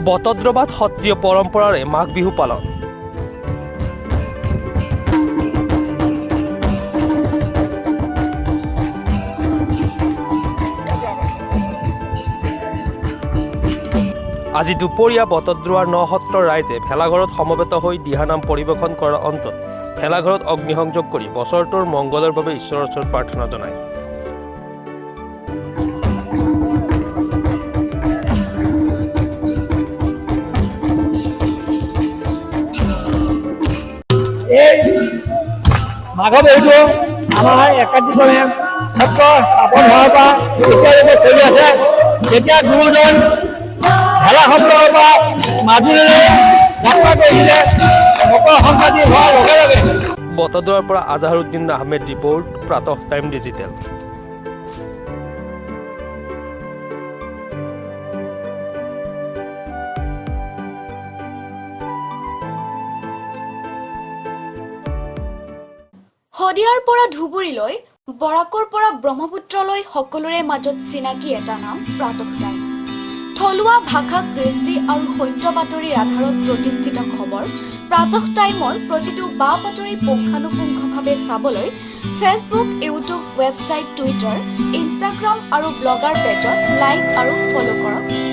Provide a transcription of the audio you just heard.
বটদ্ৰৱাত সত্ৰীয় পৰম্পৰাৰে মাঘ বিহু পালন। আজি দুপৰীয়া বটদ্ৰৱাৰ ৯ সত্ৰৰ ৰাইজে ভেলাঘৰত সমবেত হৈ দিহানাম পৰিৱেশন কৰাৰ অন্তত ভেলাঘৰত অগ্নিসংযোগ কৰি বছৰটোৰ মংগলৰ বাবে ঈশ্বৰৰ ওচৰত প্ৰাৰ্থনা জনায়। এই মাঘ বিহুটো আমাৰ একাধিকৰণে সত্ৰ স্থাপন হোৱাৰ পৰা এতিয়ালৈকে চলি আছে। যেতিয়া গুৰুজন ভেলা সত্ৰৰ পৰা মাজুলীলৈ যাত্ৰা কৰিছিলে মকৰ সংক্ৰান্তি হোৱাৰ লগে লগে। বটদ্ৰৱাৰ পৰা Azharuddin Ahmed report, প্ৰাতঃ time digital. শদিয়াৰ পৰা ধুবুৰীলৈ, বৰাকৰ পৰা ব্ৰহ্মপুত্ৰলৈ সকলোৰে মাজত চিনাকি এটা নাম প্ৰাতঃ টাইম। থলুৱা ভাষা, কৃষ্টি আৰু সত্য বাতৰিৰ আধাৰত প্ৰতিষ্ঠিত খবৰ প্ৰাতঃ টাইমৰ প্ৰতিটো বা বাতৰি পুংখানুপুংখভাৱে চাবলৈ Facebook, YouTube, website, Twitter, Instagram আৰু ব্লগাৰ পেজত লাইক আৰু ফ'ল' কৰক।